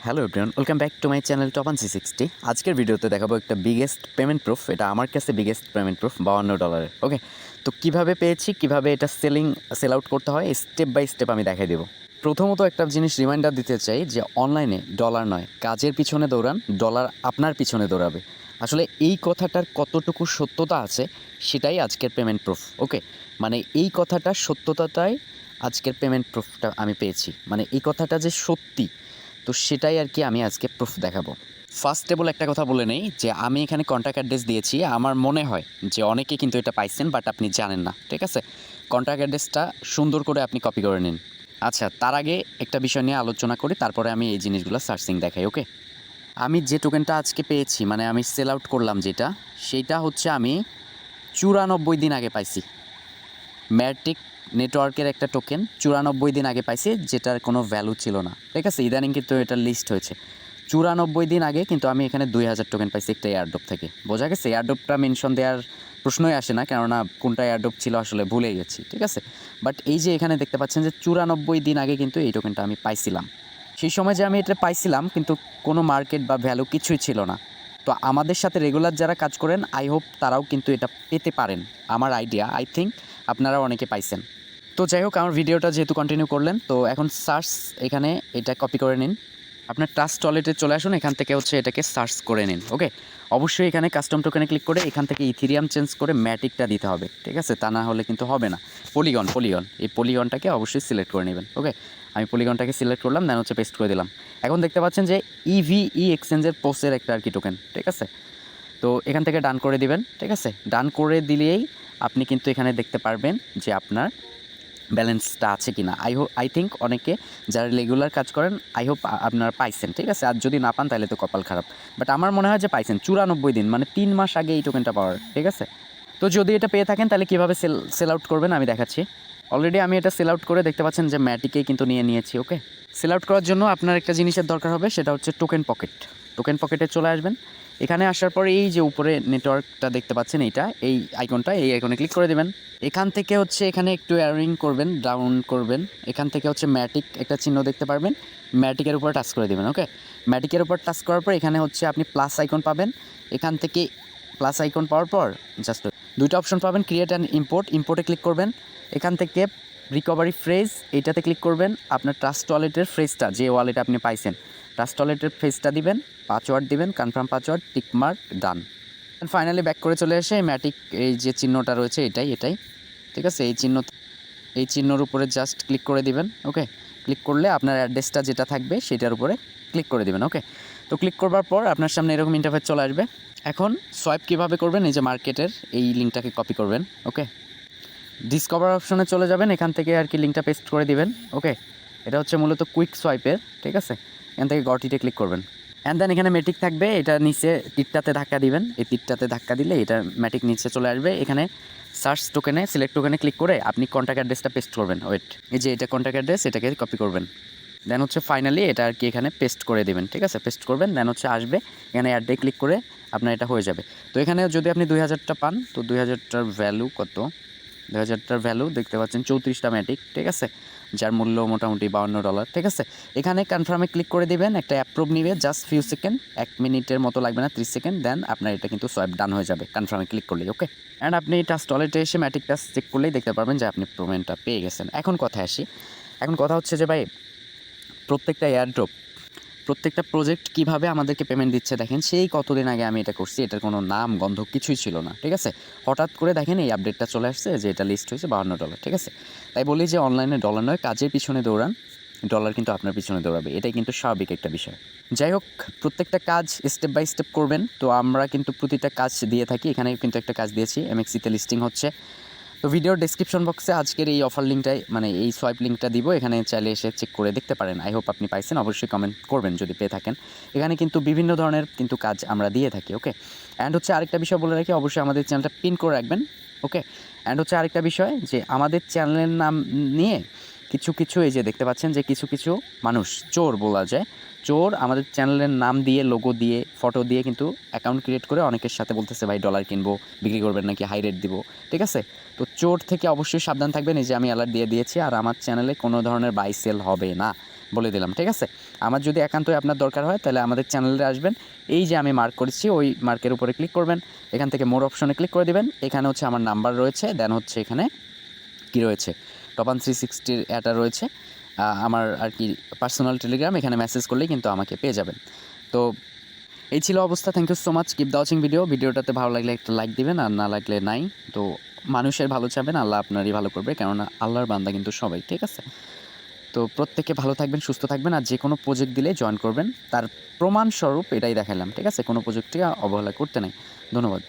Hello everyone, welcome back to my channel top 360। আজকের ভিডিওতে দেখাবো একটা বিগেস্ট পেমেন্ট প্রুফ। এটা আমার কাছে বিগেস্ট পেমেন্ট প্রুফ $52। ওকে, তো কিভাবে পেয়েছি, কিভাবে এটা সেল আউট করতে হয়, স্টেপ বাই স্টেপ আমি দেখাই দেবো। প্রথমত একটা জিনিস রিমাইন্ডার দিতে চাই যে অনলাইনে ডলার নয়, কাজের পিছনে দৌড়ান, ডলার আপনার পিছনে দৌড়াবে। আসলে এই কথাটার কতটুকু সত্যতা আছে সেটাই আজকের পেমেন্ট প্রুফ। ওকে, মানে এই কথাটার সত্যতাটাই আজকের পেমেন্ট প্রুফটা আমি পেয়েছি, মানে এই কথাটা যে সত্যি, তো সেটাই আর কি আমি আজকে প্রুফ দেখাবো। ফার্স্ট অফ অল একটা কথা বলে নেই যে আমি এখানে কন্ট্যাক্ট অ্যাড্রেস দিয়েছি। আমার মনে হয় যে অনেকে কিন্তু এটা পাইছেন, বাট আপনি জানেন না। ঠিক আছে, কন্ট্যাক্ট অ্যাড্রেসটা সুন্দর করে আপনি কপি করে নিন। আচ্ছা, তার আগে একটা বিষয় নিয়ে আলোচনা করি, তারপরে আমি এই জিনিসগুলো সার্চিং দেখাই। ওকে, আমি যে টোকেনটা আজকে পেয়েছি, মানে আমি সেল আউট করলাম যেটা, সেইটা হচ্ছে আমি 94 দিন আগে পাইছি। ম্যাটিক নেটওয়ার্কের একটা টোকেন 94 দিন আগে পাইছি, যেটার কোনো ভ্যালু ছিল না। ঠিক আছে, ইদানিং কিন্তু এটা লিস্ট হয়েছে 94 দিন আগে, কিন্তু আমি এখানে 2000 টোকেন পাইছি একটা এয়ারড্রপ থেকে। বোঝা গেছে, এয়ারড্রপটা মেনশন দেওয়ার প্রশ্নই আসে না, কেননা কোনটা এয়ারড্রপ ছিল আসলে ভুলে গেছি। ঠিক আছে, বাট এই যে এখানে দেখতে পাচ্ছেন যে 94 দিন আগে কিন্তু এই টোকেনটা আমি পাইছিলাম। সেই সময় যে আমি এটা পাইছিলাম, কিন্তু কোনো মার্কেট বা ভ্যালু কিছুই ছিল না। তো আমাদের সাথে রেগুলার যারা কাজ করেন, আই হোপ তারাও কিন্তু এটা পেতে পারেন। আমার আইডিয়া, আই থিঙ্ক আপনারা অনেকে পাইছেন। তো যাই হোক, আমার ভিডিওটা যেহেতু কন্টিনিউ করলেন, তো এখন সার্চ এখানে এটা কপি করে নিন। আপনার ট্রাস্ট ওয়ালেটে চলে আসুন, এখান থেকে হচ্ছে এটাকে সার্চ করে নিন। ওকে, অবশ্যই এখানে কাস্টম টোকেনে ক্লিক করে এখান থেকে ইথিরিয়াম চেঞ্জ করে ম্যাটিকটা দিতে হবে। ঠিক আছে, তা না হলে কিন্তু হবে না। পলিগন এই পলিগনটাকে অবশ্যই সিলেক্ট করে নেবেন। ওকে, আমি পলিগনটাকে সিলেক্ট করলাম, দেন হচ্ছে পেস্ট করে দিলাম। এখন দেখতে পাচ্ছেন যে ইভিই এক্সচেঞ্জের পোস্টের একটা আর কি টোকেন। ঠিক আছে, তো এখান থেকে ডান করে দিবেন। ঠিক আছে, ডান করে দিলেই আপনি কিন্তু এখানে দেখতে পারবেন যে আপনার ব্যালেন্সটা আছে কি না। আই থিঙ্ক অনেকে যারা রেগুলার কাজ করেন, আই হোপ আপনারা পাইছেন। ঠিক আছে, আর যদি না পান তাহলে তো কপাল খারাপ, বাট আমার মনে হয় যে পাইছেন 94 দিন, মানে 3 মাস আগে এই টোকেনটা পাওয়ার। ঠিক আছে, তো যদি এটা পেয়ে থাকেন তাহলে কীভাবে সেল আউট করবেন আমি দেখাচ্ছি। অলরেডি আমি এটা সেল আউট করে দেখতে পাচ্ছেন যে ম্যাটিকেই কিন্তু নিয়েছি। ওকে, সেল আউট করার জন্য আপনার একটা জিনিসের দরকার হবে, সেটা হচ্ছে টোকেন পকেটে চলে আসবেন। এখানে আসার পরে এই যে উপরে নেটওয়ার্কটা দেখতে পাচ্ছেন, এই আইকনে ক্লিক করে দেবেন। এখান থেকে হচ্ছে এখানে একটু অ্যারোইং করবেন, ডাউন করবেন। এখান থেকে হচ্ছে ম্যাটিক একটা চিহ্ন দেখতে পারবেন, ম্যাটিকের উপর টাচ করে দেবেন। ওকে, ম্যাটিকের উপর টাচ করার পর এখানে হচ্ছে আপনি প্লাস আইকন পাবেন। এখান থেকে প্লাস আইকন পাওয়ার পর জাস্ট দুইটা অপশন পাবেন, ক্রিয়েট অ্যান্ড ইম্পোর্টে ক্লিক করবেন। এখান থেকে রিকভারি ফ্রেজ এইটাতে ক্লিক করবেন। আপনার ট্রাস্ট ওয়ালেটের ফ্রেজটা, যে ওয়ালেটে আপনি পাইছেন, ট্রাস্ট ওয়ালেটের ফ্রেজটা দিবেন, পাসওয়ার্ড দিবেন, কনফার্ম পাসওয়ার্ড, টিকমার্ক, ডান। ফাইনালি ব্যাক করে চলে এসে ম্যাটিক এই যে চিহ্নটা রয়েছে এটাই। ঠিক আছে, এই চিহ্নর উপরে জাস্ট ক্লিক করে দিবেন। ওকে, ক্লিক করলে আপনার অ্যাড্রেসটা যেটা থাকবে সেটার উপরে ক্লিক করে দিবেন। ওকে, তো ক্লিক করবার পর আপনার সামনে এরকম ইন্টারফেস চলে আসবে। এখন সোয়াইপ কীভাবে করবেন, এই যে মার্কেটের এই লিঙ্কটাকে কপি করবেন। ওকে, ডিসকভার অপশনে চলে যাবেন, এখান থেকে আর কি লিঙ্কটা পেস্ট করে দিবেন। ওকে, এটা হচ্ছে মূলত কুইক সোয়াইপের। ঠিক আছে, এখান থেকে গটিতে ক্লিক করবেন, অ্যান্ড দেন এখানে ম্যাটিক থাকবে, এটা নিচে তীরটাতে ধাক্কা দিবেন। এই তীরটাতে ধাক্কা দিলে এটা ম্যাটিক নিচে চলে আসবে। এখানে সার্চ টোকেনে সিলেক্ট টোকেনে ক্লিক করে আপনি কন্ট্যাক্ট অ্যাড্রেসটা পেস্ট করবেন। এই যে এটা কন্ট্যাক্ট অ্যাড্রেস, এটাকে কপি করবেন। দেন হচ্ছে ফাইনালি এটা আর কি এখানে পেস্ট করে দেবেন। ঠিক আছে, পেস্ট করবেন, দেন হচ্ছে আসবে এখানে অ্যাডে ক্লিক করে আপনার এটা হয়ে যাবে। তো এখানে যদি আপনি 2000টা পান, তো 2000টার ভ্যালু কত, 2000টার ভ্যালু দেখতে পাচ্ছেন 34টা ম্যাটিক। ঠিক আছে, যার মূল্য মোটামুটি $52। ঠিক আছে, এখানে কনফার্মে ক্লিক করে দিবেন, একটা অ্যাপ্রুভ নিবে জাস্ট ফিউ সেকেন্ড, 1 মিনিটের মতো লাগবে না, 30 সেকেন্ড। দেন আপনার এটা কিন্তু সোয়াইপ ডান হয়ে যাবে কনফার্মে ক্লিক করলেই। ওকে, অ্যান্ড আপনি ট্রাস্ট ওয়ালেটে এসে ম্যাটিকটা চেক করলেই দেখতে পারবেন যে আপনি পেমেন্টটা পেয়ে গেছেন। এখন কথা হচ্ছে যে ভাই, প্রত্যেকটা প্রজেক্ট কিভাবে আমাদেরকে পেমেন্ট দিচ্ছে দেখেন। সেই কতদিন আগে আমি এটা করছি, এটার কোনো নাম গন্ধ কিছুই ছিল না। ঠিক আছে, হঠাৎ করে দেখেন এই আপডেটটা চলে আসছে যে এটা লিস্ট হয়েছে $52। ঠিক আছে, তাই বলি যে অনলাইনে ডলার নয়, কাজের পিছনে দৌড়ান, ডলার কিন্তু আপনার পিছনে দৌড়াবে। এটাই কিন্তু স্বাভাবিক একটা বিষয়। যাই হোক, প্রত্যেকটা কাজ স্টেপ বাই স্টেপ করবেন। তো আমরা কিন্তু প্রতিটা কাজ দিয়ে থাকি, এখানে কিন্তু একটা কাজ দিয়েছি, এমএক্সিতে লিস্টিং হচ্ছে। তো ভিডিওর ডেসক্রিপশন বক্সে আজকের এই অফার লিঙ্কটাই, মানে এই সোয়াইপ লিঙ্কটা দিব, এখানে চাইলে এসে চেক করে দেখতে পারেন। আই হোপ আপনি পাইছেন, অবশ্যই কমেন্ট করবেন যদি পেয়ে থাকেন। এখানে কিন্তু বিভিন্ন ধরনের কিন্তু কাজ আমরা দিয়ে থাকি। ওকে, অ্যান্ড হচ্ছে আরেকটা বিষয় বলে রাখি, অবশ্যই আমাদের চ্যানেলটা পিন করে রাখবেন। ওকে, অ্যান্ড হচ্ছে আরেকটা বিষয় যে আমাদের চ্যানেলের নাম নিয়ে কিছু এই যে দেখতে পাচ্ছেন যে কিছু মানুষ, চোর বলা যায়, চোর আমাদের চ্যানেলের নাম দিয়ে, লোগো দিয়ে, ফটো দিয়ে কিন্তু অ্যাকাউন্ট ক্রিয়েট করে অনেকের সাথে বলতেছে ভাই ডলার কিনবো, বিক্রি করবেন নাকি, হাই রেট দিব। ঠিক আছে, তো চোর থেকে অবশ্যই সাবধান থাকবেন। এই যে আমি অ্যালার্ট দিয়ে দিয়েছি, আর আমার চ্যানেলে কোনো ধরনের বাই সেল হবে না। বলে দিলাম, ঠিক আছে? আমার যদি একান্তই আপনার দরকার হয় তাহলে আমাদের চ্যানেলে আসবেন, এই যে আমি মার্ক করেছি ওই মার্কের উপরে ক্লিক করবেন, এখান থেকে মোর অপশনে ক্লিক করে দিবেন, এখানে হচ্ছে আমার নাম্বার রয়েছে, দেন হচ্ছে এখানে কী রয়েছে টপান 360 অ্যাটা রয়েছে, আমার আর কি পার্সোনাল টেলিগ্রাম, এখানে মেসেজ করলেই কিন্তু আমাকে পেয়ে যাবেন। তো এই ছিল অবস্থা। Thank you so much, keep the watching ভিডিওটাতে ভালো লাগলে একটা লাইক দিবেন, আর না লাগলে নাই। তো মানুষের ভালো চাবেন, আল্লাহ আপনারই ভালো করবে, কেননা আল্লাহর বান্দা কিন্তু সবাই, ঠিক আছে? তো প্রত্যেকে ভালো থাকবেন, সুস্থ থাকবেন, আর যে কোনো প্রজেক্ট দিলে জয়েন করবেন, তার প্রমাণস্বরূপ এটাই দেখালাম, ঠিক আছে? কোনো প্রজেক্টকে অবহেলা করতে নাই। ধন্যবাদ।